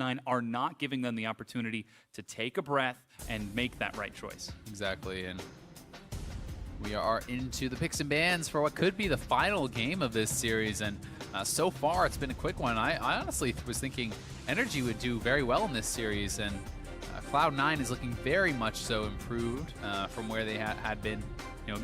Cloud9 are not giving them the opportunity to take a breath and make that right choice. Exactly, and we are into the picks and bans for what could be the final game of this series, and so far it's been a quick one. I honestly was thinking NRG would do very well in this series, and Cloud9 is looking very much so improved from where they had been,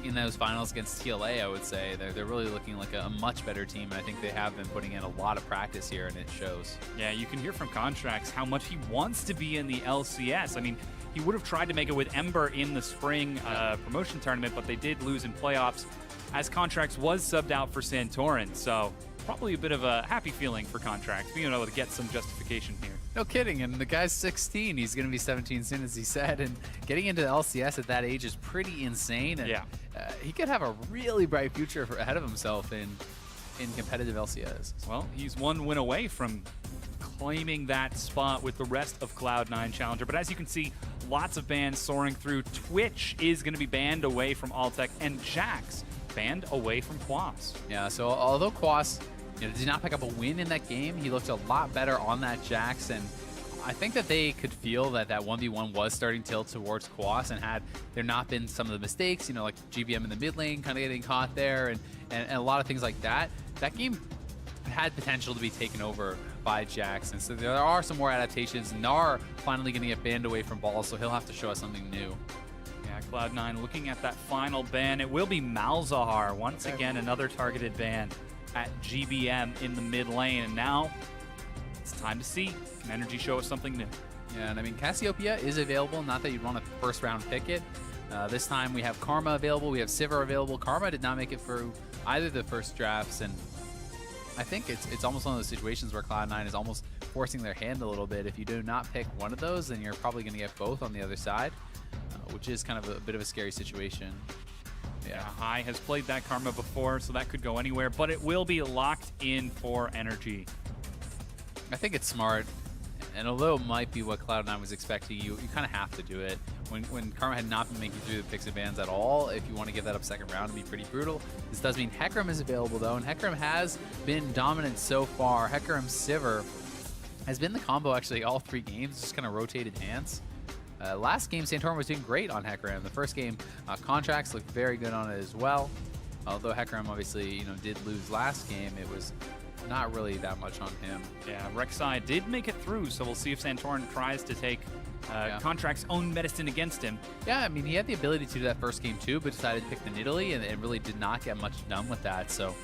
in those finals against TLA. I would say they're really looking like a much better team, and I think they have been putting in a lot of practice here, and it shows. Yeah, you can hear from Contracts how much he wants to be in the LCS. I mean, he would have tried to make it with Ember in the spring promotion tournament, but they did lose in playoffs as Contracts was subbed out for Santorin. So probably a bit of a happy feeling for Contracts, being able to get some justification here. No kidding, and the guy's 16. He's going to be 17 soon, as he said, and getting into the LCS at that age is pretty insane. And, yeah. He could have a really bright future ahead of himself in competitive LCS. Well, he's one win away from claiming that spot with the rest of Cloud9 Challenger. But as you can see, lots of bans soaring through. Twitch is going to be banned away from Altec, and Jax banned away from Quas. Yeah, so although Quas did not pick up a win in that game, he looked a lot better on that Jax, and I think that they could feel that 1v1 was starting to tilt towards Quas, and had there not been some of the mistakes, like GBM in the mid lane kind of getting caught there, and a lot of things like that, that game had potential to be taken over by Jax. And so there are some more adaptations. Gnar finally going to get banned away from Ball, so he'll have to show us something new. Yeah, Cloud9 looking at that final ban. It will be Malzahar. Once again, another targeted ban at GBM in the mid lane. And now it's time to see, can NRG show us something new? Yeah, and I mean, Cassiopeia is available. Not that you'd want to first round pick it. This time we have Karma available. We have Sivir available. Karma did not make it through either of the first drafts, and I think it's almost one of those situations where Cloud9 is almost forcing their hand a little bit. If you do not pick one of those, then you're probably going to get both on the other side, which is kind of a bit of a scary situation. Yeah, High has played that Karma before, so that could go anywhere, but it will be locked in for NRG. I think it's smart, and although it might be what Cloud9 was expecting, you kind of have to do it. When Karma had not been making through the picks and bans at all, if you want to give that up second round, it'd be pretty brutal. This does mean Hecarim is available, though, and Hecarim has been dominant so far. Hecarim Sivir has been the combo, actually, all 3 games, just kind of rotated hands. Last game, Santorin was doing great on Hecarim. The first game, Contracts looked very good on it as well. Although Hecarim obviously, did lose last game, it was not really that much on him. Yeah, Rek'Sai did make it through, so we'll see if Santorin tries to take Contract's own medicine against him. Yeah, I mean, he had the ability to do that first game too, but decided to pick the Nidalee and really did not get much done with that. So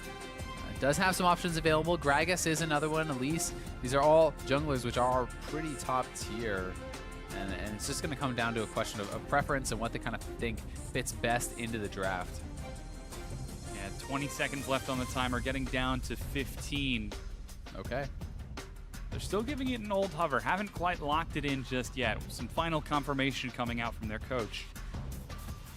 does have some options available. Gragas is another one, Elise. These are all junglers which are pretty top tier. And it's just going to come down to a question of preference and what they kind of think fits best into the draft. Yeah, 20 seconds left on the timer, getting down to 15. Okay. They're still giving it an old hover. Haven't quite locked it in just yet. Some final confirmation coming out from their coach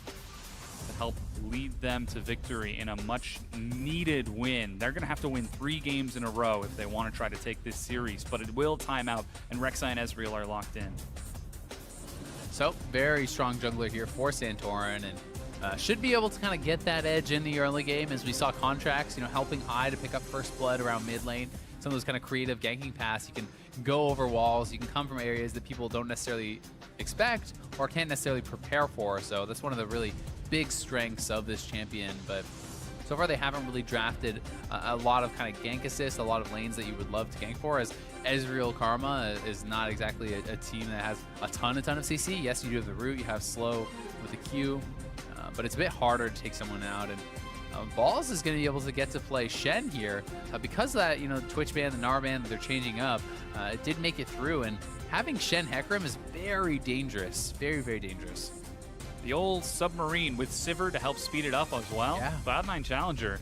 to help lead them to victory in a much-needed win. They're going to have to win 3 games in a row if they want to try to take this series, but it will time out, and Rek'Sai and Ezreal are locked in. So, very strong jungler here for Santorin, and should be able to kind of get that edge in the early game, as we saw Contracts, helping I to pick up first blood around mid lane. Some of those kind of creative ganking paths. You can go over walls. You can come from areas that people don't necessarily expect or can't necessarily prepare for. So that's one of the really big strengths of this champion. But so far they haven't really drafted a lot of kind of gank assists, a lot of lanes that you would love to gank for, as Ezreal Karma is not exactly a team that has a ton of CC. Yes, you do have the root, you have slow with the Q, but it's a bit harder to take someone out. And Balls is going to be able to get to play Shen here. Because of that, Twitch ban, the Gnar ban, they're changing up, it did make it through, and having Shen Hecarim is very dangerous. Very, very dangerous. The old submarine with Sivir to help speed it up as well. Yeah. Cloud9 Challenger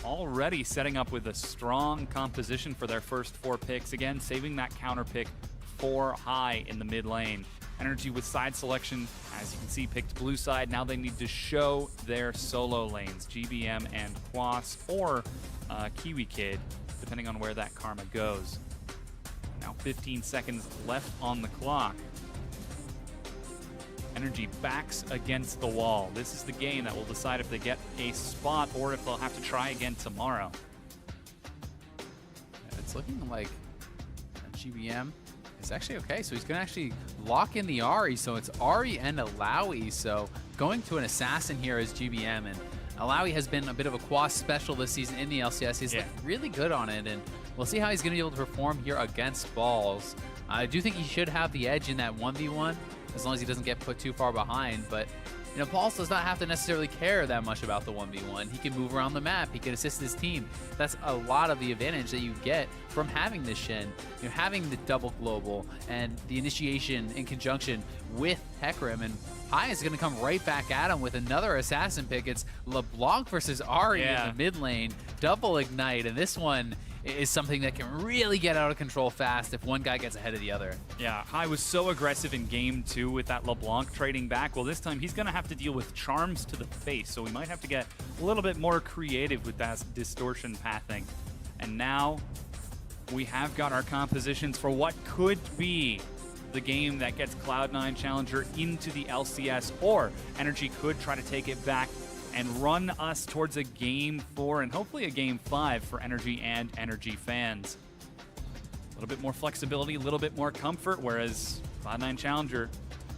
already setting up with a strong composition for their first 4 picks. Again, saving that counter pick for High in the mid lane. NRG with side selection, as you can see, picked blue side. Now they need to show their solo lanes, GBM and Quas, or Kiwi Kid, depending on where that Karma goes. Now 15 seconds left on the clock. NRG backs against the wall. This is the game that will decide if they get a spot or if they'll have to try again tomorrow. It's looking like GBM It's actually okay, so he's going to actually lock in the Ahri, so it's Ahri and Alawi, so going to an Assassin here as GBM, and Alawi has been a bit of a Quas special this season in the LCS. He's looked really good on it, and we'll see how he's going to be able to perform here against Balls. I do think he should have the edge in that 1v1, as long as he doesn't get put too far behind, but you know, Balls does not have to necessarily care that much about the 1v1. He can move around the map. He can assist his team. That's a lot of the advantage that you get from having this Shen. You know, having the double global and the initiation in conjunction with Hecarim. And Hai is going to come right back at him with another assassin pick. It's LeBlanc versus Ahri in the mid lane. Double ignite. And this one is something that can really get out of control fast if one guy gets ahead of the other. Yeah, Hai was so aggressive in game 2 with that LeBlanc trading back. Well, this time he's going to have to deal with charms to the face, so we might have to get a little bit more creative with that distortion pathing. And now we have got our compositions for what could be the game that gets Cloud9 Challenger into the LCS, or NRG could try to take it back and run us towards a Game 4 and hopefully a Game 5 for NRG and NRG fans. A little bit more flexibility, a little bit more comfort, whereas Cloud9 Challenger,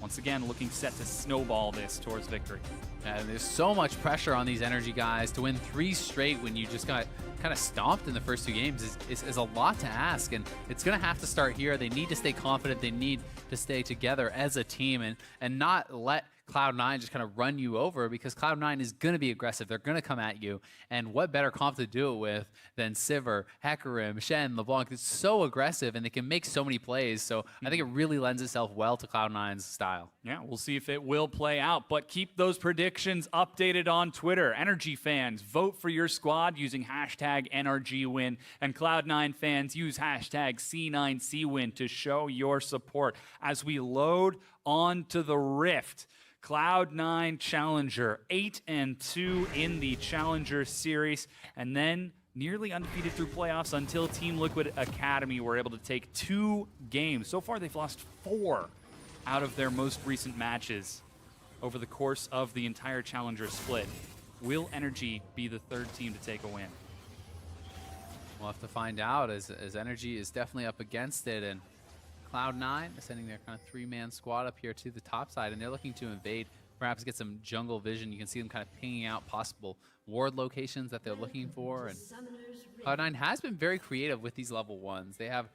once again, looking set to snowball this towards victory. And there's so much pressure on these NRG guys to win 3 straight when you just got kind of stomped in the first 2 games is a lot to ask, and it's going to have to start here. They need to stay confident. They need to stay together as a team and not let Cloud9 just kind of run you over, because Cloud9 is going to be aggressive. They're going to come at you, and what better comp to do it with than Sivir, Hecarim, Shen, LeBlanc. It's so aggressive, and they can make so many plays, so I think it really lends itself well to Cloud9's style. Yeah, we'll see if it will play out, but keep those predictions updated on Twitter. NRG fans, vote for your squad using hashtag NRGWin, and Cloud9 fans, use hashtag C9CWin to show your support as we load onto the Rift. Cloud9 Challenger, 8-2 in the Challenger Series, and then nearly undefeated through playoffs until Team Liquid Academy were able to take 2 games. So far, they've lost 4 out of their most recent matches over the course of the entire Challenger split. Will NRG be the 3rd team to take a win? We'll have to find out, as NRG is definitely up against it, and Cloud9 is sending their kind of 3-man squad up here to the top side, and they're looking to invade, perhaps get some jungle vision. You can see them kind of pinging out possible ward locations that they're looking for, and Cloud9 has been very creative with these level 1s. They have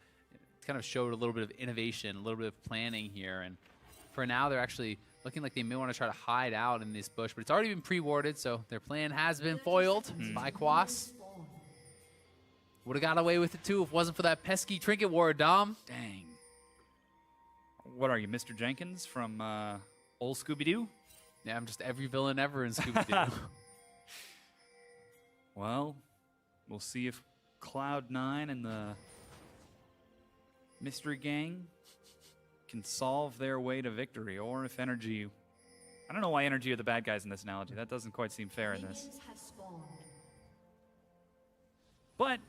kind of showed a little bit of innovation, a little bit of planning here, and for now they're actually looking like they may want to try to hide out in this bush, but it's already been pre-warded, so their plan has been foiled by Quas. Would have got away with it too if it wasn't for that pesky trinket ward, Dom. Dang. What are you, Mr. Jenkins from old Scooby-Doo? Yeah, I'm just every villain ever in Scooby-Doo. Well, we'll see if Cloud9 and the Mystery Gang can solve their way to victory, or if NRG... I don't know why NRG are the bad guys in this analogy. That doesn't quite seem fair in this. But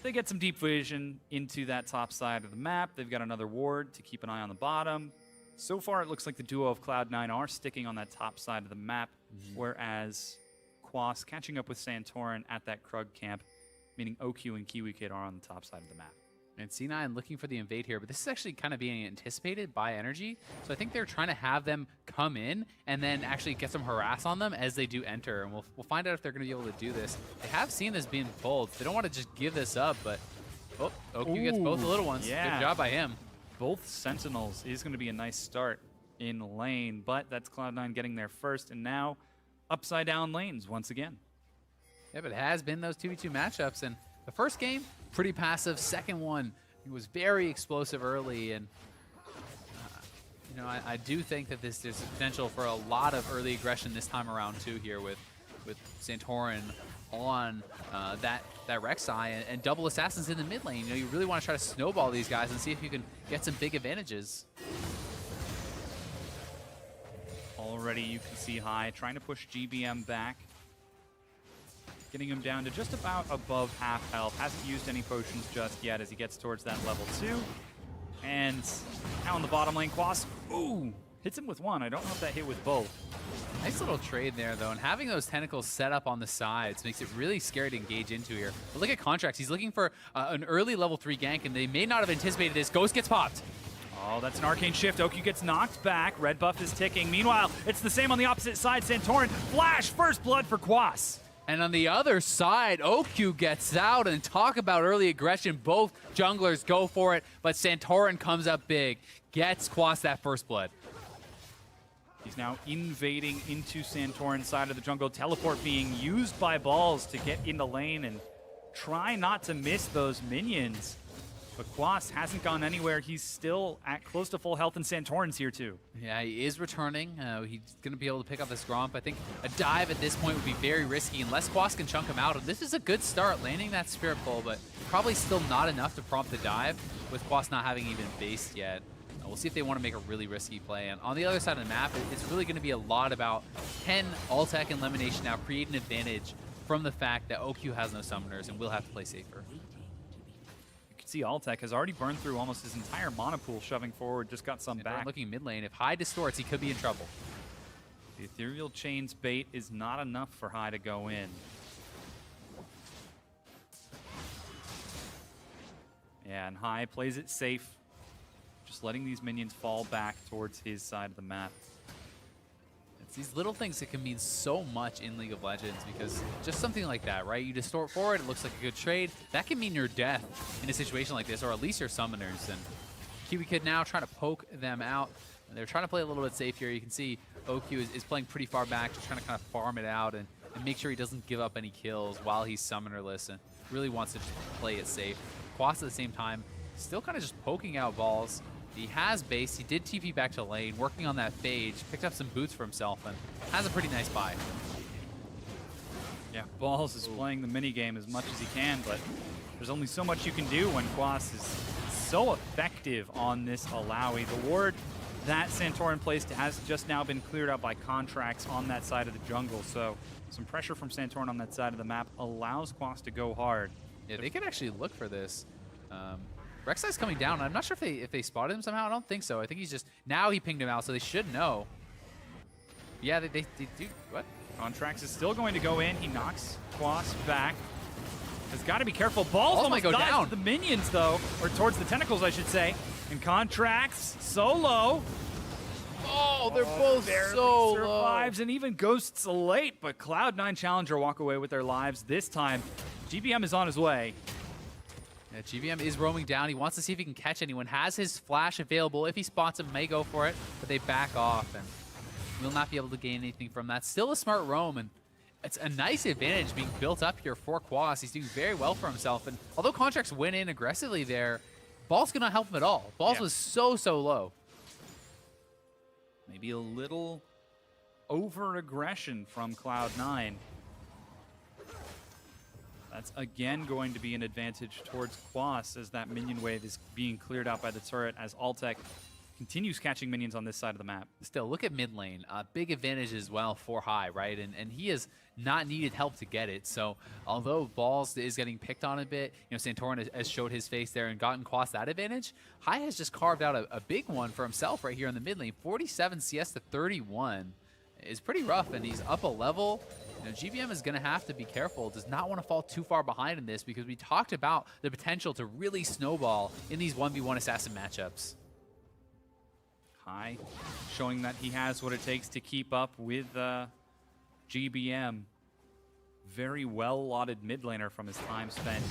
they get some deep vision into that top side of the map. They've got another ward to keep an eye on the bottom. So far, it looks like the duo of Cloud9 are sticking on that top side of the map, whereas Quas catching up with Santorin at that Krug camp, meaning OQ and KiwiKid are on the top side of the map. And C9 looking for the invade here, but this is actually kind of being anticipated by NRG. So I think they're trying to have them come in and then actually get some harass on them as they do enter. And we'll find out if they're going to be able to do this. They have seen this being pulled. They don't want to just give this up, but OQ gets both the little ones. Yeah. Good job by him. Both Sentinels is going to be a nice start in lane, but that's Cloud9 getting there first, and now upside down lanes once again. Yeah, but it has been those 2v2 matchups, and the first game, pretty passive. Second one, it was very explosive early, and you know, I do think that there's potential for a lot of early aggression this time around too here with Santorin on that Rek'Sai and double assassins in the mid lane. You know, you really want to try to snowball these guys and see if you can get some big advantages. Already you can see Hai trying to push GBM back, getting him down to just about above half health. Hasn't used any potions just yet as he gets towards that level 2. And now in the bottom lane, Quas, hits him with one. I don't know if that hit with both. Nice little trade there, though, and having those tentacles set up on the sides makes it really scary to engage into here. But look at Contracts. He's looking for an early level 3 gank, and they may not have anticipated this. Ghost gets popped. Oh, that's an arcane shift. OQ gets knocked back. Red buff is ticking. Meanwhile, it's the same on the opposite side. Santorin, flash, first blood for Quas. And on the other side, OQ gets out, and talk about early aggression. Both junglers go for it, but Santorin comes up big, gets Quas that first blood. He's now invading into Santorin's side of the jungle. Teleport being used by Balls to get in the lane and try not to miss those minions. But Quas hasn't gone anywhere. He's still at close to full health, and Santorin's here too. Yeah, he is returning. He's going to be able to pick up this Gromp. I think a dive at this point would be very risky unless Quas can chunk him out. And this is a good start, landing that Spirit Pull, but probably still not enough to prompt the dive with Quas not having even based yet. We'll see if they want to make a really risky play. And on the other side of the map, it's really going to be a lot about can Altec and Lemonation now create an advantage from the fact that OQ has no summoners and will have to play safer. You can see Altec has already burned through almost his entire mana pool, shoving forward, just got some back. Looking mid lane, if High distorts, he could be in trouble. The Ethereal Chain's bait is not enough for High to go in. Yeah, and High plays it safe, just letting these minions fall back towards his side of the map. It's these little things that can mean so much in League of Legends, because just something like that, right? You distort forward, it looks like a good trade. That can mean your death in a situation like this, or at least your summoners. And Kiwi Kid now trying to poke them out. And they're trying to play a little bit safe here. You can see OQ is playing pretty far back, just trying to kind of farm it out and make sure he doesn't give up any kills while he's summonerless, and really wants to just play it safe. Quas at the same time, still kind of just poking out Balls. He has base, he did TP back to lane, working on that phage, picked up some boots for himself, and has a pretty nice buy. Yeah, Balls is playing the minigame as much as he can, but there's only so much you can do when Quas is so effective on this Alawi. The ward that Santorin placed has just now been cleared out by contracts on that side of the jungle, so some pressure from Santorin on that side of the map allows Quas to go hard. Yeah, they can actually look for this. Rek'Sai's coming down. I'm not sure if they spotted him somehow. I don't think so. I think he's just... Now he pinged him out, so they should know. Yeah, they do... What? Contracts is still going to go in. He knocks Quas back. Has got to be careful. Balls almost go dies down. to the minions, though. Or towards the tentacles, I should say. And Contracts, so low. Oh, they're both so survives, low. And even Ghosts late, but Cloud9 Challenger walk away with their lives this time. GBM is on his way. Yeah, GBM is roaming down. He wants to see if he can catch anyone. Has his flash available. If he spots him, may go for it, but they back off and will not be able to gain anything from that. Still a smart roam, and it's a nice advantage being built up here for Quas. He's doing very well for himself, and although Contracts went in aggressively there, Balls could not help him at all. Balls was so low. Maybe a little over-aggression from Cloud9. That's again going to be an advantage towards Quas as that minion wave is being cleared out by the turret as Altec continues catching minions on this side of the map. Still, look at mid lane. Big advantage as well for High, right? And he has not needed help to get it. So although Balls is getting picked on a bit, you know, Santorin has showed his face there and gotten Quas that advantage. High has just carved out a big one for himself right here in the mid lane. 47 CS to 31 is pretty rough, and he's up a level. You know, GBM is going to have to be careful, does not want to fall too far behind in this, because we talked about the potential to really snowball in these 1v1 assassin matchups. High showing that he has what it takes to keep up with GBM. Very well-lauded mid laner from his time spent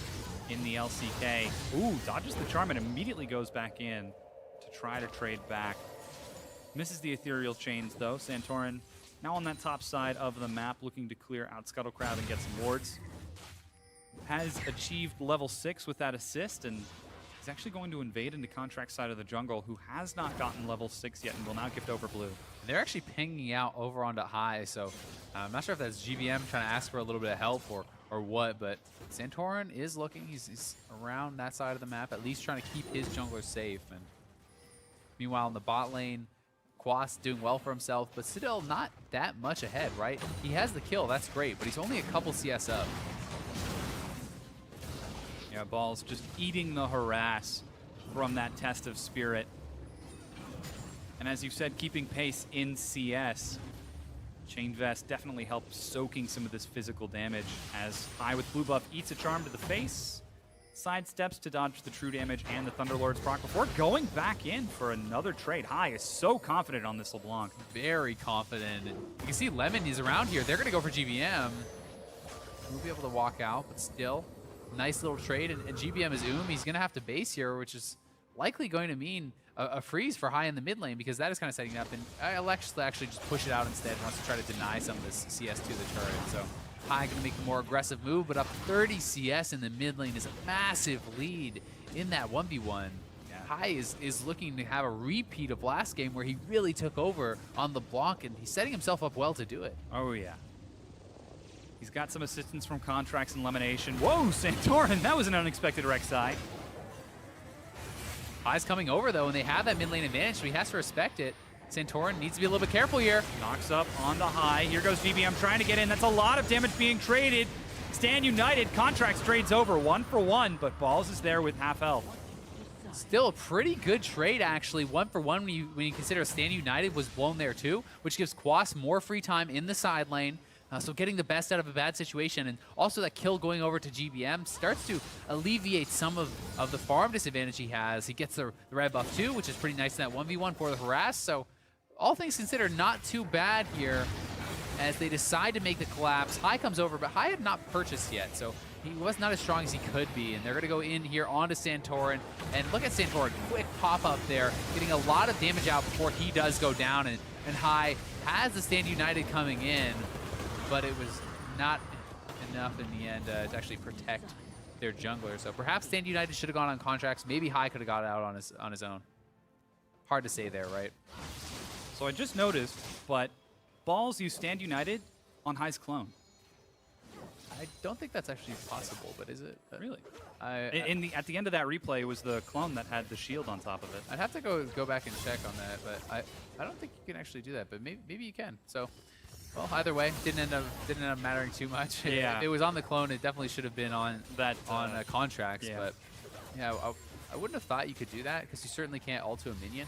in the LCK. Ooh, dodges the charm and immediately goes back in to try to trade back. Misses the ethereal chains though. Santorin now on that top side of the map, looking to clear out Scuttlecrowd and get some wards. Has achieved level 6 with that assist, and he's actually going to invade into Contract side of the jungle, who has not gotten level 6 yet and will now gift over blue. They're actually pinging out over onto High, so I'm not sure if that's GBM trying to ask for a little bit of help or what, but Santorin is looking. He's around that side of the map, at least trying to keep his junglers safe. And meanwhile, in the bot lane, Quas doing well for himself, but still not that much ahead, right? He has the kill, that's great, but he's only a couple CS up. Yeah, Balls just eating the harass from that test of spirit. And as you said, keeping pace in CS. Chain Vest definitely helps soaking some of this physical damage as High with blue buff eats a charm to the face. sidesteps to dodge the true damage and the Thunderlord's proc before going back in for another trade. High is so confident on this LeBlanc. Very confident. And you can see Lemon is around here. They're going to go for GBM. We'll be able to walk out, but still, nice little trade. And GBM is He's going to have to base here, which is likely going to mean a freeze for High in the mid lane, because that is kind of setting up. And Alex actually just push it out instead, wants to try to deny some of this CS to the turret. So High going to make the more aggressive move, but up 30 CS in the mid lane is a massive lead in that 1v1. Yeah. High is looking to have a repeat of last game where he really took over on the block, and he's setting himself up well to do it. Oh, yeah. He's got some assistance from Contracts and Lemonation. Whoa, Santorin, that was an unexpected Rek'Sai. High's coming over, though, and they have that mid lane advantage, so he has to respect it. Santorin needs to be a little bit careful here. Knocks up on the High. Here goes GBM trying to get in. That's a lot of damage being traded. Stand United, Contracts trades over 1 for 1, but Balls is there with half health. Still a pretty good trade, actually. 1 for 1 when you consider Stand United was blown there, too, which gives Quas more free time in the side lane. So getting the best out of a bad situation, and also that kill going over to GBM starts to alleviate some of the farm disadvantage he has. He gets the red buff too, which is pretty nice in that 1v1 for the harass. So all things considered, not too bad here as they decide to make the collapse. High comes over, but High had not purchased yet, so he was not as strong as he could be. And they're going to go in here onto Santorin. And look at Santorin, quick pop-up there, getting a lot of damage out before he does go down. And High has the Stand United coming in, but it was not enough in the end to actually protect their jungler. So perhaps Stand United should have gone on Contracts. Maybe High could have got out on his own. Hard to say there, right? So I just noticed, but Balls use Stand United on High's clone. I don't think that's actually possible, but is it? Really? At the end of that replay, it was the clone that had the shield on top of it. I'd have to go back and check on that, but I don't think you can actually do that, but maybe you can. So, well, either way, didn't end up mattering too much. Yeah. If it was on the clone, it definitely should have been on that Contracts. yeah. But yeah, I wouldn't have thought you could do that, because you certainly can't ult to a minion.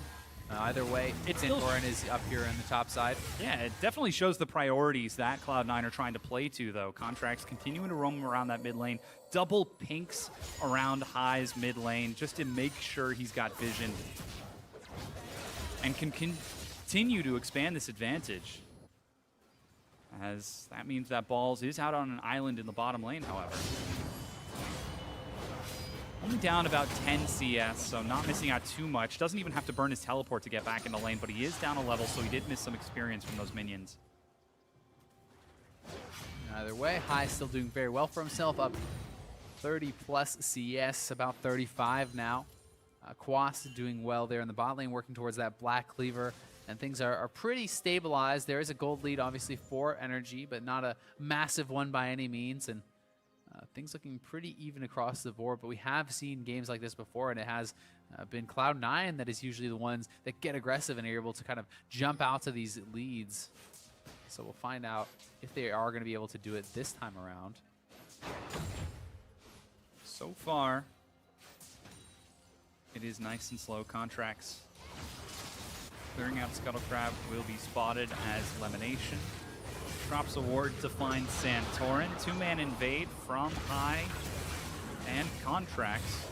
Either way, Santorin is up here on the top side. Yeah, it definitely shows the priorities that Cloud9 are trying to play to, though. Contracts continuing to roam around that mid lane. Double pinks around High's mid lane just to make sure he's got vision and can continue to expand this advantage. As that means that Balls is out on an island in the bottom lane, however. Only down about 10 CS, so not missing out too much. Doesn't even have to burn his teleport to get back in the lane, but he is down a level, so he did miss some experience from those minions. Either way, High still doing very well for himself, up 30 plus CS, about 35 now. Quas doing well there in the bot lane, working towards that Black Cleaver, and things are pretty stabilized. There is a gold lead, obviously, for NRG, but not a massive one by any means, and things looking pretty even across the board, but we have seen games like this before, and it has been Cloud9 that is usually the ones that get aggressive and are able to kind of jump out to these leads. So we'll find out if they are going to be able to do it this time around. So far, it is nice and slow. Contracts clearing out Scuttlecrab will be spotted as Lemonation. Drops a ward to find Santorin. Two-man invade from High and Contracts.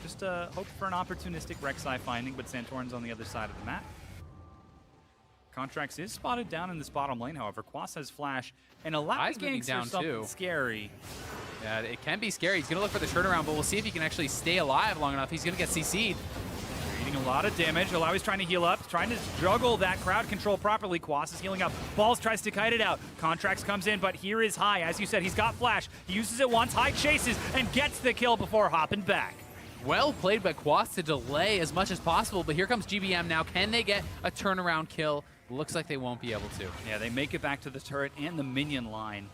Just hope for an opportunistic Rek'Sai finding, but Santorin's on the other side of the map. Contracts is spotted down in this bottom lane, however. Quas has flash, and allowing ganks down for something too. Scary. Yeah, it can be scary. He's going to look for the turnaround, but we'll see if he can actually stay alive long enough. He's going to get CC'd. Eating a lot of damage. Alawi's trying to heal up, trying to juggle that crowd control properly. Quas is healing up. Balls tries to kite it out. Contracts comes in, but here is High. As you said, he's got flash. He uses it once. High chases and gets the kill before hopping back. Well played by Quas to delay as much as possible, but here comes GBM now. Can they get a turnaround kill? Looks like they won't be able to. Yeah, they make it back to the turret and the minion line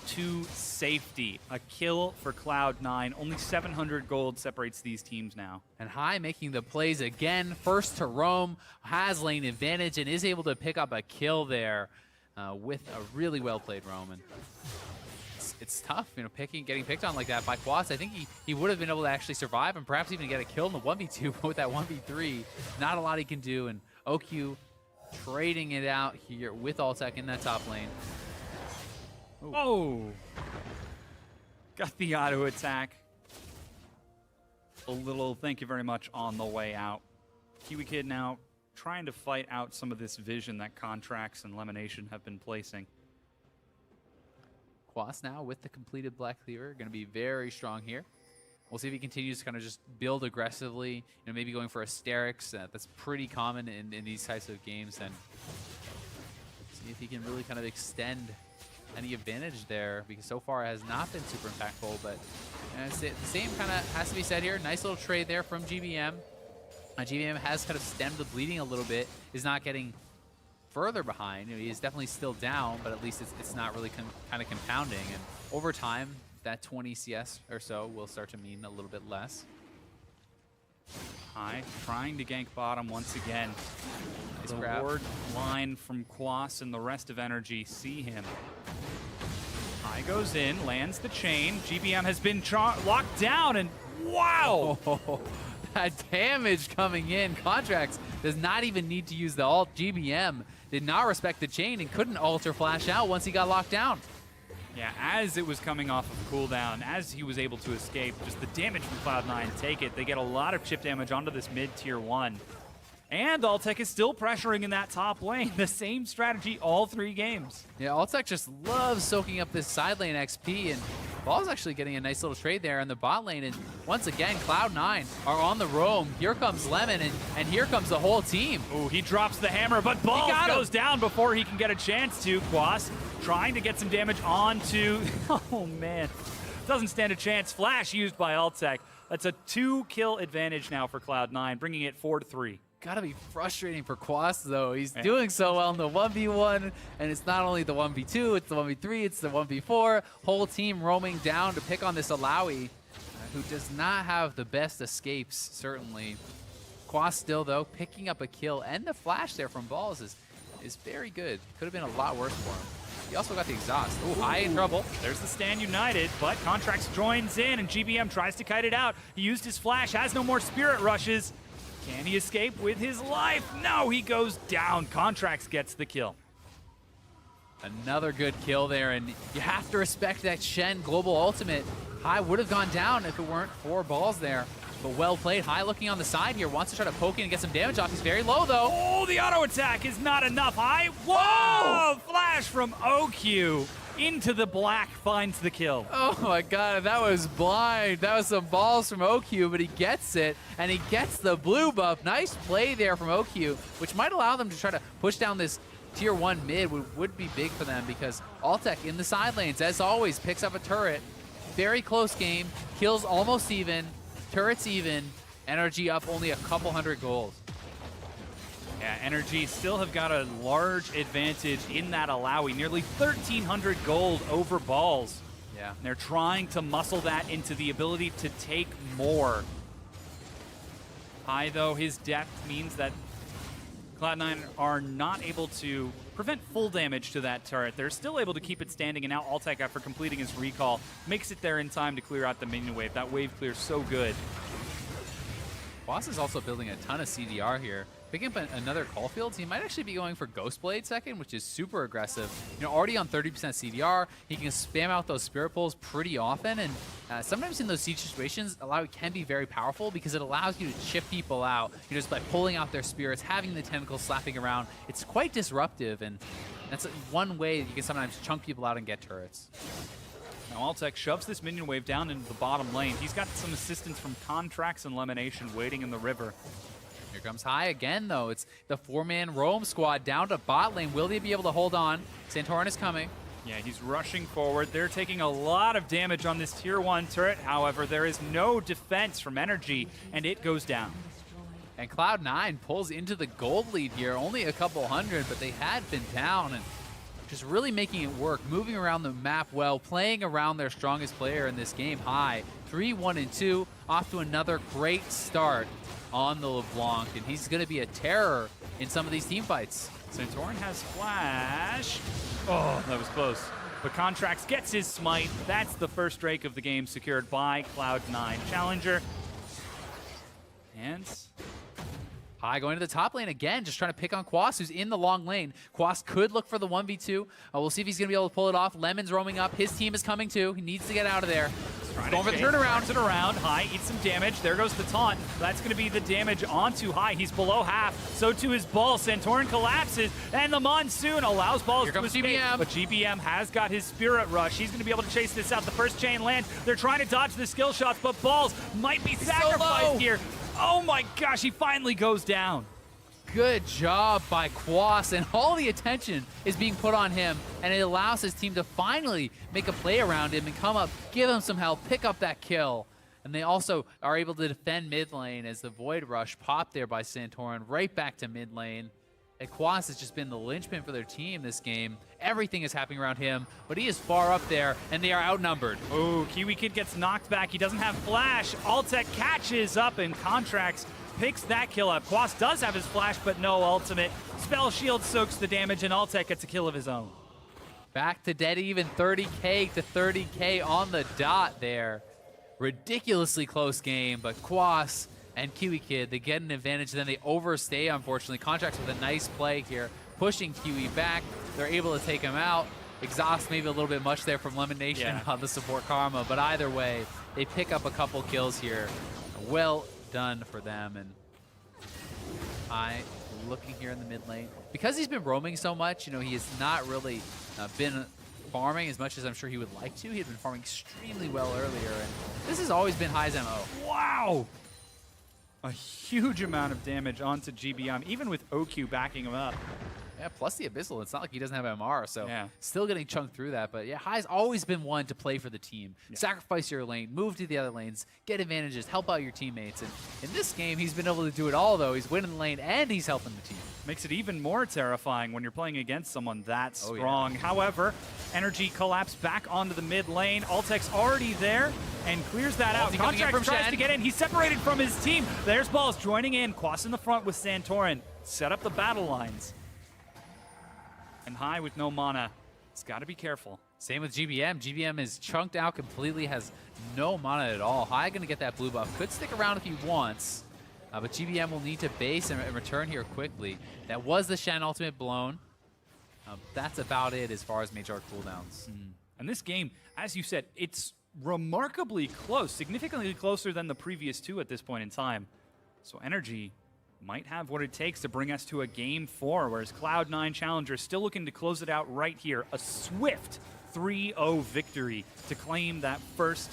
to safety. A kill for Cloud9. Only 700 gold separates these teams now. And High making the plays again. First to roam, has lane advantage, and is able to pick up a kill there with a really well-played roam. And it's tough, you know, getting picked on like that by Quas. I think he would have been able to actually survive and perhaps even get a kill in the 1v2, but with that 1v3, not a lot he can do. And OQ trading it out here with Altec in that top lane. Ooh. Oh! Got the auto attack. a little thank you very much on the way out. Kiwi Kid now trying to fight out some of this vision that Contracts and Lemonation have been placing. Quas now with the completed Black Cleaver, going to be very strong here. We'll see if he continues to kind of just build aggressively, you know, maybe going for Asterix. That's pretty common in these types of games. And see if he can really kind of extend any advantage there, because so far it has not been super impactful. But the same kind of has to be said here. Nice little trade there from GBM. GBM has kind of stemmed the bleeding a little bit, is not getting further behind. You know, he is definitely still down, but at least it's not really kind of compounding. And over time, that 20 CS or so will start to mean a little bit less. High trying to gank bottom once again. Nice The grab. ward line from Quas and the rest of NRG see him. High goes in, lands the chain. GBM has been locked down, and wow! Oh, that damage coming in. Contracts does not even need to use the ult. GBM did not respect the chain and couldn't ult or flash out once he got locked down. Yeah, as it was coming off of cooldown, as he was able to escape, just the damage from Cloud9, take it. They get a lot of chip damage onto this mid-tier 1. And Altec is still pressuring in that top lane. The same strategy all 3 games. Yeah, Altec just loves soaking up this side lane XP, and Ball's actually getting a nice little trade there in the bot lane. And once again, Cloud9 are on the roam. Here comes Lemon, and here comes the whole team. Ooh, he drops the hammer, but Balls goes down before he can get a chance to. Quas trying to get some damage onto... Oh, man. Doesn't stand a chance. Flash used by Altec. That's a 2-kill advantage now for Cloud9, bringing it 4-3. Gotta be frustrating for Quas, though. He's doing so well in the 1v1, and it's not only the 1v2, it's the 1v3, it's the 1v4. Whole team roaming down to pick on this Alawi, who does not have the best escapes, certainly. Quas still, though, picking up a kill, and the flash there from Balls is very good. Could have been a lot worse for him. He also got the exhaust. Ooh, High in trouble. There's the stand united, but Contracts joins in, and GBM tries to kite it out. He used his flash, has no more spirit rushes. Can he escape with his life? No, he goes down. Contracts gets the kill. Another good kill there, and you have to respect that Shen global ultimate. High would have gone down if it weren't for Balls there. But well played. High looking on the side here. Wants to try to poke in and get some damage off. He's very low, though. Oh, the auto attack is not enough. High. Whoa! Flash from OQ into the black, finds the kill. Oh my god, that was blind. That was some balls from OQ, but he gets it, and he gets the blue buff. Nice play there from OQ, which might allow them to try to push down this tier 1 mid. Would be big for them, because Altec in the side lanes, as always, picks up a turret. Very close game. Kills almost even. Turrets even. NRG up only a couple hundred gold. Yeah, NRG still have got a large advantage in that Alawi. Nearly 1,300 gold over Balls. Yeah. And they're trying to muscle that into the ability to take more. High, though, his depth means that Cloud9 are not able to prevent full damage to that turret. They're still able to keep it standing, and now Altec, after completing his recall, makes it there in time to clear out the minion wave. That wave clear is so good. Boss is also building a ton of CDR here. Picking up another Caulfield, he might actually be going for Ghostblade second, which is super aggressive. You know, already on 30% CDR, he can spam out those Spirit Pulls pretty often, and sometimes in those siege situations, Alawi can be very powerful because it allows you to chip people out, you know, just by pulling out their spirits, having the tentacles slapping around. It's quite disruptive, and that's one way you can sometimes chunk people out and get turrets. Now Altec shoves this minion wave down into the bottom lane. He's got some assistance from Contracts and Lemonation waiting in the river. Here comes High again, though. It's the 4-man roam squad down to bot lane. Will they be able to hold on? Santorin is coming. Yeah, he's rushing forward. They're taking a lot of damage on this tier 1 turret. However, there is no defense from NRG, and it goes down. And Cloud9 pulls into the gold lead here. Only a couple hundred, but they had been down, and just really making it work, moving around the map well, playing around their strongest player in this game, High. 3-1-2, off to another great start on the LeBlanc, and he's going to be a terror in some of these team fights. Santorin has flash. Oh, that was close. But Contracts gets his smite. That's the first Drake of the game secured by Cloud9. Challenger. And High going to the top lane again, just trying to pick on Quas, who's in the long lane. Quas could look for the 1v2. We'll see if he's going to be able to pull it off. Lemon's roaming up. His team is coming too. He needs to get out of there. Going for the turnaround. Turns it around. High eats some damage. There goes the taunt. That's going to be the damage onto High. He's below half. So too his Ball. Santorin collapses, and the Monsoon allows Balls Here to comes escape. GBM. But GBM has got his Spirit Rush. He's going to be able to chase this out. The first chain lands. They're trying to dodge the skill shots, but Balls might be sacrificed here. Oh my gosh, he finally goes down. Good job by Quas, and all the attention is being put on him, and it allows his team to finally make a play around him and come up, give him some help, pick up that kill. And they also are able to defend mid lane as the Void Rush popped there by Santorin right back to mid lane. And Quas has just been the linchpin for their team this game. Everything is happening around him, but he is far up there, and they are outnumbered. Oh, Kiwi Kid gets knocked back. He doesn't have Flash. Altec catches up and contracts. Picks that kill up. Quas does have his flash, but no ultimate. Spell Shield soaks the damage, and Altec gets a kill of his own. Back to dead even, 30K to 30K on the dot there. Ridiculously close game, but Quas and Kiwi Kid, they get an advantage, then they overstay, unfortunately. Contracts with a nice play here, pushing Kiwi back. They're able to take him out. Exhaust maybe a little bit much there from Lemon Nation on the support Karma, but either way, they pick up a couple kills here. Well done for them. And looking here in the mid lane, because he's been roaming so much, you know, he has not really been farming as much as I'm sure he would like to. He had been farming extremely well earlier, and this has always been High's MO. Wow! A huge amount of damage onto GBM, even with OQ backing him up. Yeah, plus the Abyssal. It's not like he doesn't have MR, so yeah, still getting chunked through that. But yeah, High's always been one to play for the team. Yeah. Sacrifice your lane, move to the other lanes, get advantages, help out your teammates. And in this game, he's been able to do it all, though. He's winning the lane, and he's helping the team. Makes it even more terrifying when you're playing against someone that strong. Yeah. However, NRG collapsed back onto the mid lane. Altec's already there and clears that out. Contract tries to get in. He's separated from his team. There's Balls joining in. Quas in the front with Santorin. Set up the battle lines. And High with no mana. It's got to be careful. Same with GBM. GBM is chunked out completely, has no mana at all. High going to get that blue buff. Could stick around if he wants, but GBM will need to base and return here quickly. That was the Shen ultimate blown. That's about it as far as Major cooldowns. And this game, as you said, it's remarkably close, significantly closer than the previous two at this point in time. So NRG might have what it takes to bring us to a Game 4, whereas Cloud9 Challenger is still looking to close it out right here. A swift 3-0 victory to claim that first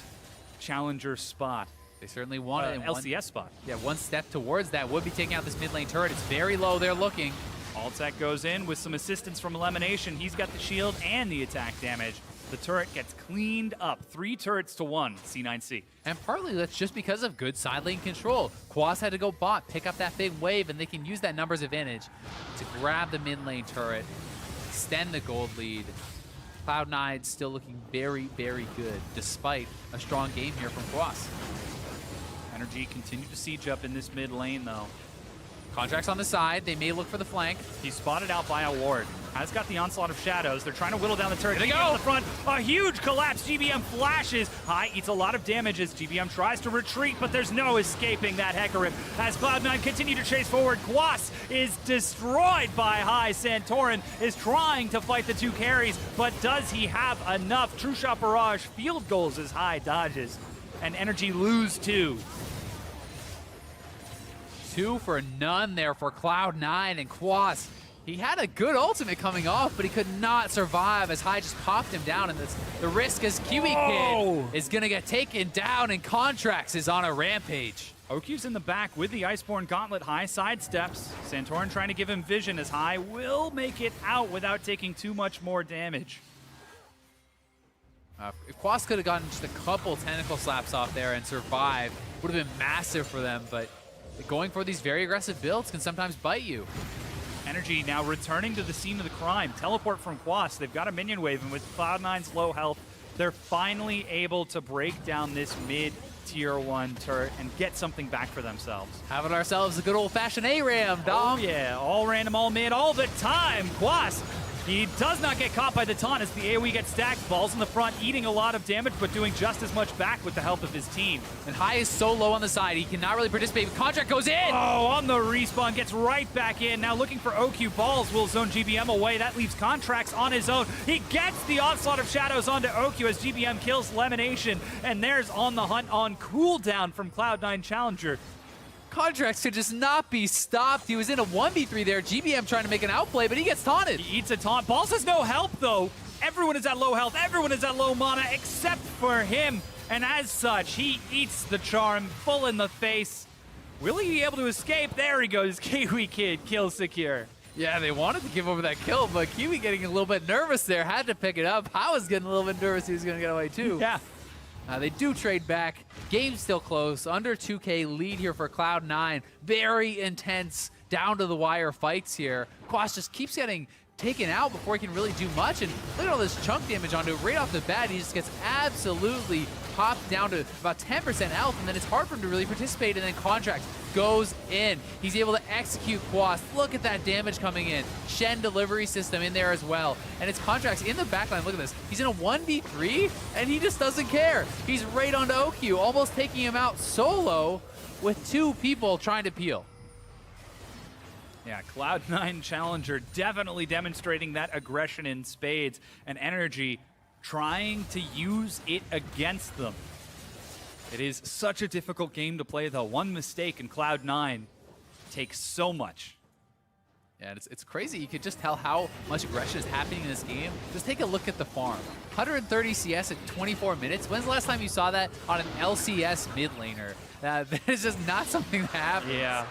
Challenger spot. They certainly want it. LCS spot. Yeah, one step towards that would be taking out this mid lane turret. It's very low. They're looking. Altec goes in with some assistance from Elimination. He's got the shield and the attack damage. The turret gets cleaned up. 3 turrets to 1, C9C. And partly that's just because of good side lane control. Quas had to go bot, pick up that big wave, and they can use that numbers advantage to grab the mid lane turret, extend the gold lead. Cloud9 still looking very, very good, despite a strong game here from Quas. NRG continue to siege up in this mid lane, though. Contracts on the side. They may look for the flank. He's spotted out by a ward. Has got the onslaught of shadows. They're trying to whittle down the turret. Here they go. In the front. A huge collapse. GBM flashes. High eats a lot of damage as GBM tries to retreat, but there's no escaping that Hecarim. As Cloud9 continue to chase forward, Quas is destroyed by High. Santorin is trying to fight the 2 carries, but does he have enough? True Shot Barrage field goals as High dodges, and NRG lose 2. 2 for none there for Cloud9, and Quas, he had a good ultimate coming off, but he could not survive as High just popped him down, and the risk is Kiwi Kid is going to get taken down, and Contracts is on a rampage. OQ's in the back with the Iceborne Gauntlet. High sidesteps. Santorin trying to give him vision as High will make it out without taking too much more damage. If Quas could have gotten just a couple tentacle slaps off there and survived, would have been massive for them, but going for these very aggressive builds can sometimes bite you. NRG now returning to the scene of the crime. Teleport from Quas. They've got a minion wave, and with Cloud9's low health, they're finally able to break down this mid-tier 1 turret and get something back for themselves. Having ourselves a good old-fashioned ARAM, Dom. Oh yeah, all random, all mid, all the time. Quas He does not get caught by the taunt as the AoE gets stacked. Balls in the front, eating a lot of damage, but doing just as much back with the help of his team. And High is so low on the side, he cannot really participate. Contract goes in! Oh, on the respawn, gets right back in. Now looking for OQ. Balls will zone GBM away. That leaves Contracts on his own. He gets the Onslaught of Shadows onto OQ as GBM kills Lemonation. And there's On the Hunt on cooldown from Cloud9 Challenger. Contracts could just not be stopped. He was in a 1v3 there. GBM trying to make an outplay, but he gets taunted. He eats a taunt. Balls has no help, though. Everyone is at low health. Everyone is at low mana except for him. And as such, he eats the charm full in the face. Will he be able to escape? There he goes. Kiwi Kid, kill secure. Yeah, they wanted to give over that kill, but Kiwi getting a little bit nervous there. Had to pick it up. I was getting a little bit nervous he was going to get away, too. Yeah. They do trade back. Game's still close. Under 2K lead here for Cloud9. Very intense, down-to-the-wire fights here. Quas just keeps getting taken out before he can really do much. And look at all this chunk damage onto it right off the bat. He just gets absolutely popped down to about 10% health, and then it's hard for him to really participate, and then Contracts goes in. He's able to execute Quas. Look at that damage coming in. Shen delivery system in there as well. And it's Contracts in the backline. Look at this. He's in a 1v3, and he just doesn't care. He's right onto OQ, almost taking him out solo with 2 people trying to peel. Yeah, Cloud9 Challenger definitely demonstrating that aggression in spades, and NRG trying to use it against them. It is such a difficult game to play, though. One mistake in Cloud9 takes so much. Yeah, it's crazy. You could just tell how much aggression is happening in this game. Just take a look at the farm. 130 CS in 24 minutes. When's the last time you saw that on an LCS mid laner? That is just not something that happens. Yeah.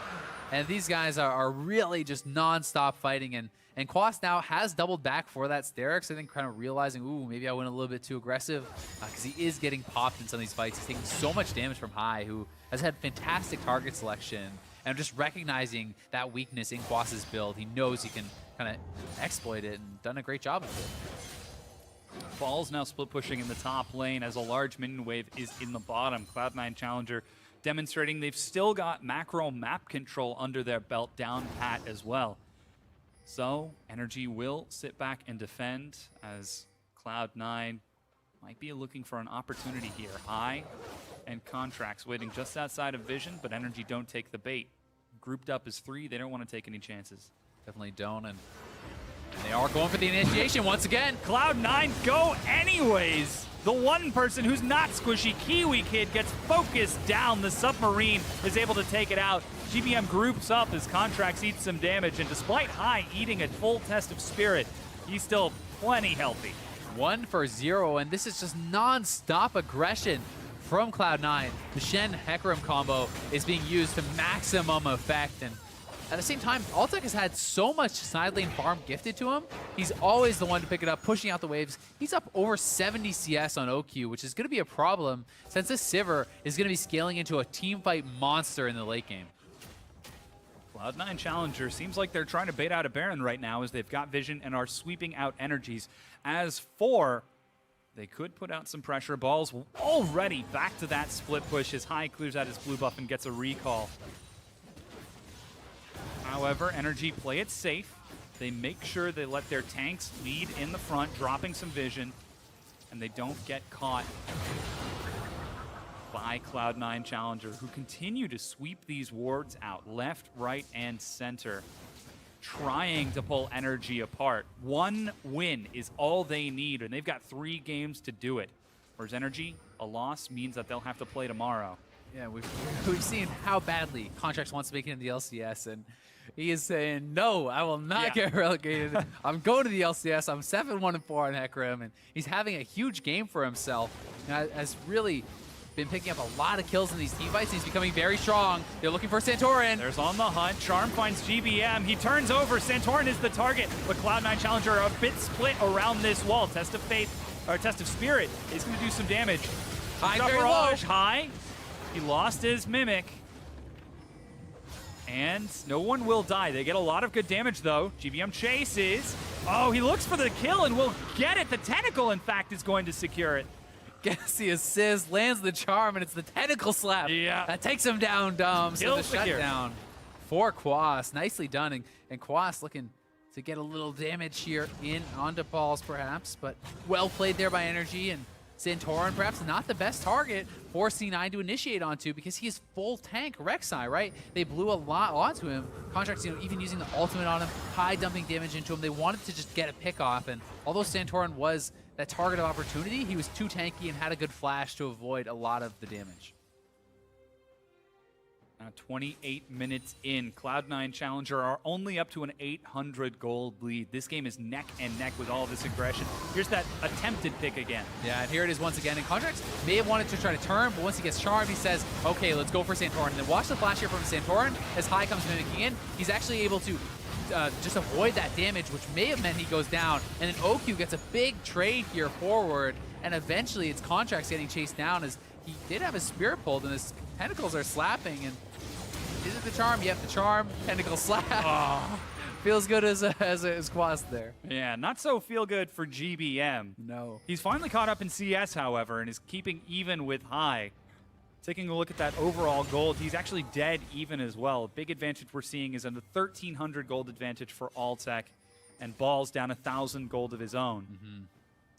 And these guys are really just non-stop fighting. And Quas now has doubled back for that Sterix. I think kind of realizing, ooh, maybe I went a little bit too aggressive, because he is getting popped in some of these fights. He's taking so much damage from High, who has had fantastic target selection. And just recognizing that weakness in Quas's build, he knows he can kind of exploit it, and done a great job of it. Falls now split pushing in the top lane as a large minion wave is in the bottom. Cloud9 Challenger demonstrating they've still got macro map control under their belt down pat as well. So NRG will sit back and defend as Cloud9 might be looking for an opportunity here. High and Contracts waiting just outside of vision, but NRG don't take the bait. Grouped up as 3, they don't want to take any chances. Definitely don't, and they are going for the initiation once again. Cloud9 go anyways. The one person who's not squishy, Kiwi Kid, gets focused down. The submarine is able to take it out. GBM groups up as Contracts eats some damage, and despite High eating a full test of Spirit, he's still plenty healthy. 1 for 0, and this is just non-stop aggression from Cloud9. The Shen Hecarim combo is being used to maximum effect, and at the same time, Altec has had so much side lane farm gifted to him. He's always the one to pick it up, pushing out the waves. He's up over 70 CS on OQ, which is going to be a problem since this Sivir is going to be scaling into a team fight monster in the late game. Cloud9 Challenger seems like they're trying to bait out a Baron right now as they've got vision and are sweeping out energies. As for, they could put out some pressure. Balls already back to that split push as High clears out his blue buff and gets a recall. However, NRG play it safe. They make sure they let their tanks lead in the front, dropping some vision, and they don't get caught by Cloud9 Challenger, who continue to sweep these wards out left, right, and center, trying to pull NRG apart. 1 win is all they need, and they've got 3 games to do it. Whereas NRG, a loss means that they'll have to play tomorrow. Yeah, we've seen how badly Contracts wants to make it into the LCS, and he is saying, no, I will not get relegated. I'm going to the LCS. I'm 7-1-4 on Hecarim, and he's having a huge game for himself. Has really been picking up a lot of kills in these team fights. He's becoming very strong. They're looking for Santorin. There's On the Hunt. Charm finds GBM. He turns over. Santorin is the target, but Cloud9 Challenger are a bit split around this wall. Test of Faith, or Test of Spirit is going to do some damage. High, very low. High. He lost his Mimic. And no one will die. They get a lot of good damage, though. GBM chases. Oh, he looks for the kill and will get it. The Tentacle, in fact, is going to secure it. Gets the assist, lands the charm, and it's the Tentacle slap. Yeah. That takes him down, Dom. So the shutdown for Quas. Nicely done. And Quas looking to get a little damage here in onto balls, perhaps. But well played there by NRG, and Santorin perhaps not the best target for C9 to initiate onto because he is full tank Rek'Sai, right? They blew a lot onto him. Contracts, even using the ultimate on him, high dumping damage into him. They wanted to just get a pick off, and although Santorin was that target of opportunity, he was too tanky and had a good flash to avoid a lot of the damage. Now 28 minutes in, Cloud9 Challenger are only up to an 800 gold lead. This game is neck and neck with all this aggression. Here's that attempted pick again. Yeah, and here it is once again. And Contracts may have wanted to try to turn, but once he gets charmed, he says, okay, let's go for Santorin. And then watch the flash here from Santorin as High comes mimicking in. He's actually able to just avoid that damage, which may have meant he goes down. And then OQ gets a big trade here forward, and eventually it's Contracts getting chased down as he did have his spear pulled, and his tentacles are slapping. And is it the charm? Yep, the charm. Tentacle slap. Oh. Feels good as Quas there. Yeah, not so feel good for GBM. No. He's finally caught up in CS, however, and is keeping even with High. Taking a look at that overall gold, he's actually dead even as well. A big advantage we're seeing is a 1,300 gold advantage for Alltech, and Ball's down 1,000 gold of his own.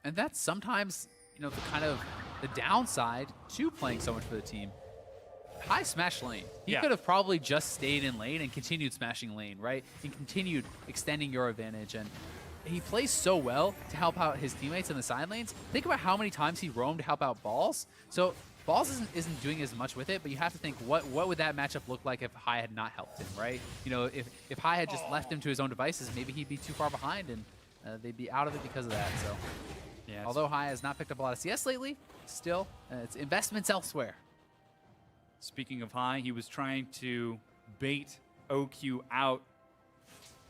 And that's sometimes, the kind of the downside to playing so much for the team. High smash lane. He could have probably just stayed in lane and continued smashing lane, right? And continued extending your advantage. And he plays so well to help out his teammates in the side lanes. Think about how many times he roamed to help out Balls. So Balls isn't doing as much with it, but you have to think, what would that matchup look like if High had not helped him, right? If High had just left him to his own devices, maybe he'd be too far behind, and they'd be out of it because of that. So, yeah, although High has not picked up a lot of CS lately, still, it's investments elsewhere. Speaking of High, he was trying to bait OQ out.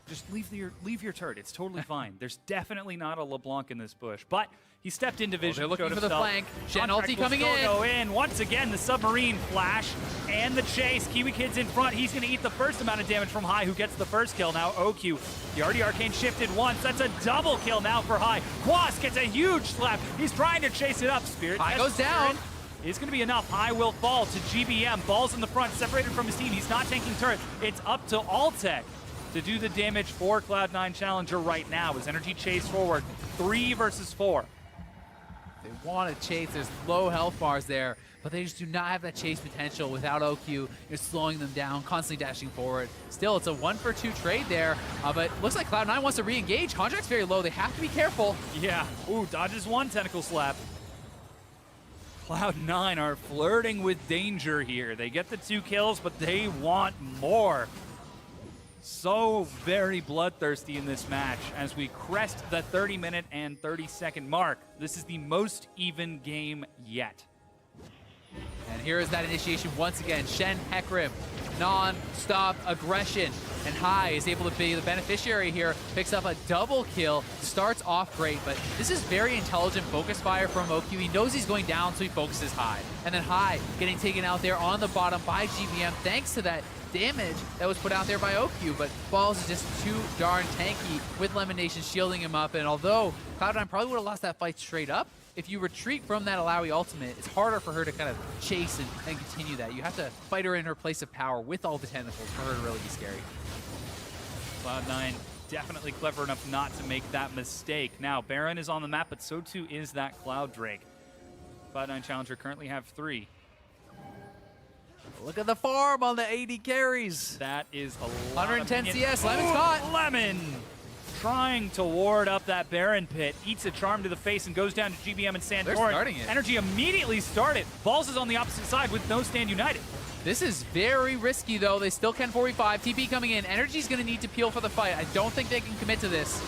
Just leave your turret. It's totally fine. There's definitely not a LeBlanc in this bush. But he stepped into vision. They're looking for the flank. Shen ulti coming in. Go in. Once again, the submarine flash and the chase. Kiwi Kid's in front. He's going to eat the first amount of damage from High, who gets the first kill. Now OQ, the already arcane shifted once. That's a double kill now for High. Quas gets a huge slap. He's trying to chase it up. Spirit High goes down. It's going to be enough. High will fall to GBM. Ball's in the front, separated from his team. He's not tanking turret. It's up to Alltech to do the damage for Cloud9 Challenger right now as NRG chase forward. 3 versus 4. They want to chase. There's low health bars there, but they just do not have that chase potential without OQ. You're slowing them down, constantly dashing forward. Still, it's a 1-for-2 trade there, but looks like Cloud9 wants to re-engage. Contract's very low. They have to be careful. Yeah. Ooh, dodges one tentacle slap. Cloud9 are flirting with danger here. They get the 2 kills, but they want more. So very bloodthirsty in this match as we crest the 30-minute and 30-second mark. This is the most even game yet. And here is that initiation once again. Shen Hecarim, non-stop aggression. And High is able to be the beneficiary here. Picks up a double kill. Starts off great, but this is very intelligent focus fire from OQ. He knows he's going down, so he focuses High. And then High getting taken out there on the bottom by GBM thanks to that damage that was put out there by OQ. But Balls is just too darn tanky with Lemonation shielding him up. And although Cloud9 probably would have lost that fight straight up, if you retreat from that Alawi ultimate, it's harder for her to kind of chase and continue that. You have to fight her in her place of power with all the tentacles for her to really be scary. Cloud9 definitely clever enough not to make that mistake. Now, Baron is on the map, but so too is that Cloud Drake. Cloud9 Challenger currently have 3. Look at the farm on the 80 carries. That is a lot 110 of CS, Lemon's caught. Lemon trying to ward up that Baron pit. Eats a charm to the face and goes down to GBM and Santorin. They're starting it. NRG immediately started. Balls is on the opposite side with no stand united. This is very risky, though. They still can 45. TP coming in. NRG's going to need to peel for the fight. I don't think they can commit to this.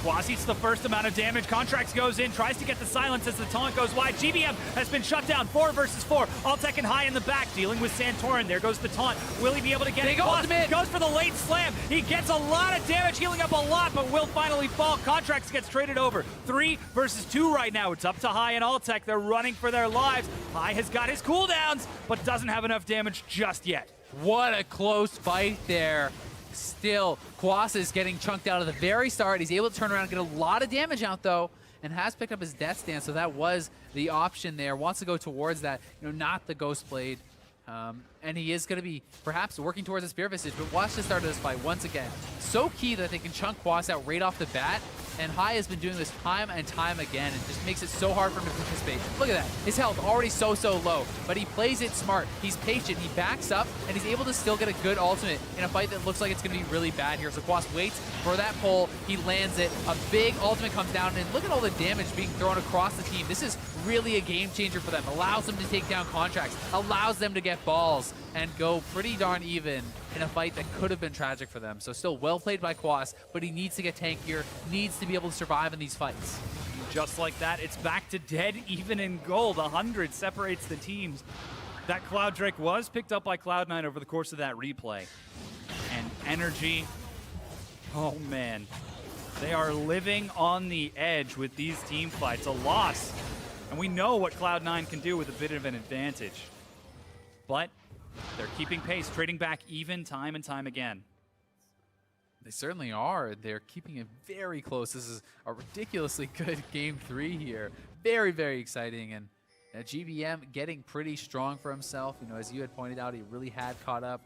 Quas eats the first amount of damage. Contracts goes in, tries to get the silence as the taunt goes wide. GBM has been shut down. 4 versus 4. Alltech and High in the back, dealing with Santorin. There goes the taunt. Will he be able to get it? Ultimate goes for the late slam. He gets a lot of damage, healing up a lot, but will finally fall. Contracts gets traded over. 3 versus 2 right now. It's up to High and Alltech. They're running for their lives. High has got his cooldowns, but doesn't have enough damage just yet. What a close fight there. Still, Quas is getting chunked out of the very start. He's able to turn around and get a lot of damage out, though, and has picked up his death stance, so that was the option there. Wants to go towards that, not the Ghost Blade. And he is going to be perhaps working towards a Spear Visage, but watch the start of this fight once again. so key that they can chunk Quas out right off the bat. And High has been doing this time and time again, and just makes it so hard for him to participate. Look at that. His health already so low, but he plays it smart. He's patient. He backs up, and he's able to still get a good ultimate in a fight that looks like it's going to be really bad here. So Quas waits for that pull. He lands it. A big ultimate comes down, and look at all the damage being thrown across the team. This is really a game changer for them. Allows them to take down contracts, allows them to get balls, and go pretty darn even in a fight that could have been tragic for them. So still well played by Quas, but he needs to get tankier, needs to be able to survive in these fights. Just like that, it's back to dead even in gold. 100 separates the teams. That Cloud Drake was picked up by Cloud9 over the course of that replay. And NRG, oh man, they are living on the edge with these team fights. A loss, and we know what Cloud9 can do with a bit of an advantage. But they're keeping pace, trading back even time and time again. They certainly are. They're keeping it very close. This is a ridiculously good game 3 here. Very, very exciting. And GBM getting pretty strong for himself. You know, as you had pointed out, he really had caught up.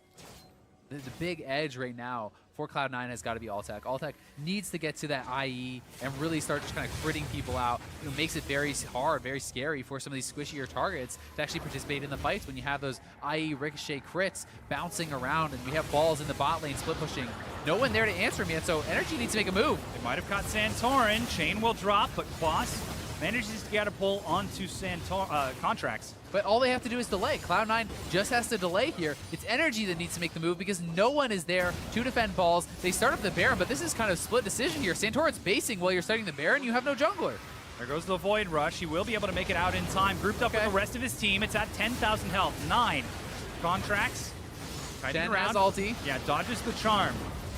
The big edge right now for Cloud9 has got to be Altec. Altec needs to get to that IE and really start just kind of critting people out. You know, makes it very hard, very scary for some of these squishier targets to actually participate in the fights when you have those IE ricochet crits bouncing around and we have balls in the bot lane split pushing. No one there to answer him yet, so NRG needs to make a move. They might have caught Santorin. Chain will drop, but Quas manages to get a pull onto contracts. But all they have to do is delay. Cloud9 just has to delay here. It's NRG that needs to make the move because no one is there to defend balls. They start up the Baron, but this is kind of split decision here. Santorin's basing while you're starting the Baron. You have no jungler. There goes the Void Rush. He will be able to make it out in time. Grouped up with the rest of his team. It's at 10,000 health. 9 contracts. Shen has ulti. Yeah, dodges the charm.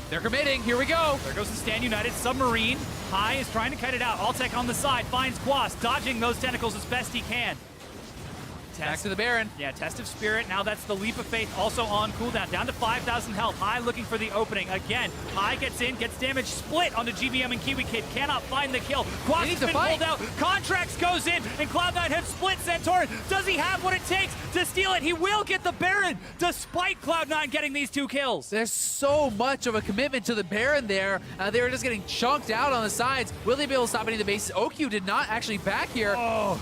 They're committing. Here we go. There goes the Stand United. Submarine. High is trying to kite it out. Altec on the side finds Quas, dodging those tentacles as best he can. Back to the Baron. Yeah, Test of Spirit. Now that's the Leap of Faith also on cooldown. Down to 5,000 health. High looking for the opening. Again, High gets in, gets damage split onto GBM and Kiwi Kid. Cannot find the kill. Quas has been pulled out. Contracts goes in, and Cloud9 have split Santorin. Does he have what it takes to steal it? He will get the Baron, despite Cloud9 getting these 2 kills. There's so much of a commitment to the Baron there. They were just getting chunked out on the sides. Will they be able to stop any of the bases? OQ did not actually back here. Oh.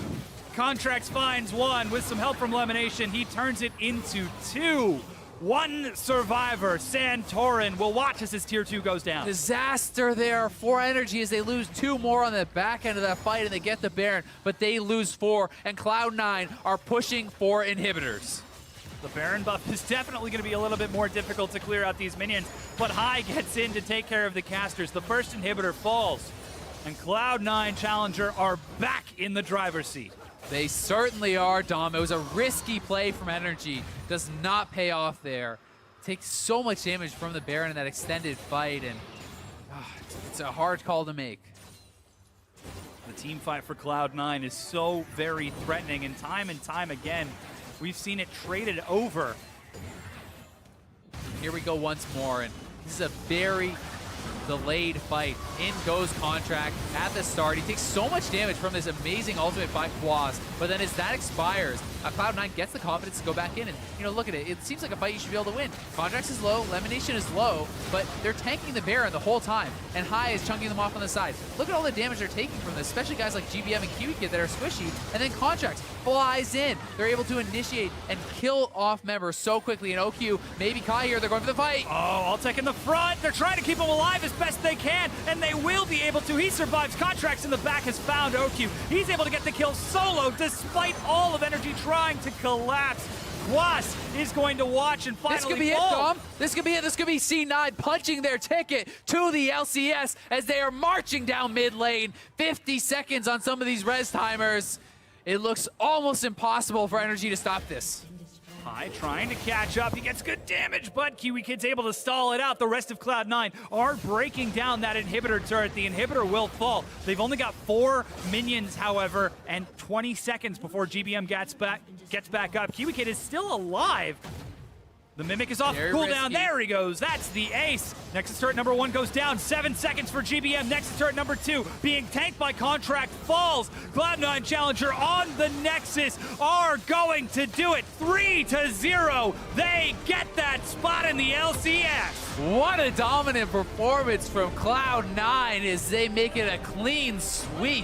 Contracts finds 1 with some help from Lemonation. He turns it into 2. 1 survivor, Santorin, will watch as his tier 2 goes down. Disaster there for NRG as they lose 2 more on the back end of that fight and they get the Baron, but they lose 4, and Cloud9 are pushing for inhibitors. The Baron buff is definitely going to be a little bit more difficult to clear out these minions, but High gets in to take care of the casters. The first inhibitor falls, and Cloud9 Challenger are back in the driver's seat. They certainly are, Dom. It was a risky play from NRG. Does not pay off there. Takes so much damage from the Baron in that extended fight, and it's a hard call to make. The team fight for Cloud9 is so very threatening, and time again, we've seen it traded over. Here we go once more, and this is a very delayed fight. In goes Contract at the start. He takes so much damage from this amazing ultimate by Quas, but then as that expires, Cloud9 gets the confidence to go back in, and you know, look at it. It seems like a fight you should be able to win. Contracts is low, Lemonation is low, but they're tanking the Baron the whole time, and High is chunking them off on the side. Look at all the damage they're taking from this, especially guys like GBM and Kiwi Kid that are squishy, and then Contracts flies in. They're able to initiate and kill off members so quickly, and OQ, maybe Kai here, they're going for the fight. Oh, Altec in the front. They're trying to keep him alive as best they can, and they will be able to. He survives. Contracts in the back has found OQ. He's able to get the kill solo despite all of NRG trying to collapse. Quas is going to watch and finally This could be fall. it, Dom. This could be it. This could be C9 punching their ticket to the LCS as they are marching down mid lane. 50 seconds on some of these res timers. It looks almost impossible for NRG to stop this. High trying to catch up. He gets good damage, but Kiwi Kid's able to stall it out. The rest of Cloud9 are breaking down that inhibitor turret. The inhibitor will fall. They've only got 4 minions, however, and 20 seconds before GBM gets back up. Kiwi Kid is still alive. The Mimic is off Very cooldown. risky. There he goes. That's the ace. Nexus turret number 1 goes down. 7 seconds for GBM. Nexus turret number 2 being tanked by Contract falls. Cloud9 Challenger on the Nexus are going to do it. 3-0. They get that spot in the LCS. What a dominant performance from Cloud9 as they make it a clean sweep.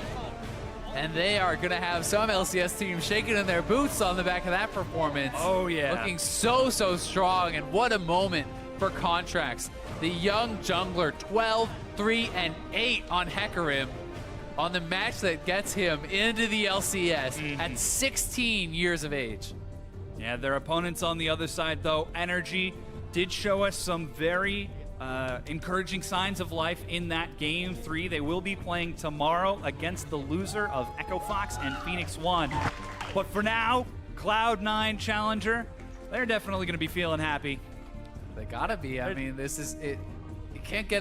And they are going to have some LCS teams shaking in their boots on the back of that performance. Oh, yeah. Looking so strong, and what a moment for Contracts. The young jungler, 12, 3, and 8 on Hecarim on the match that gets him into the LCS at 16 years of age. Yeah, their opponents on the other side, though, NRG did show us some very encouraging signs of life in that Game 3. They will be playing tomorrow against the loser of Echo Fox and Phoenix One. But for now, Cloud9 Challenger, they're definitely going to be feeling happy. They gotta be. I mean, this is it. You can't get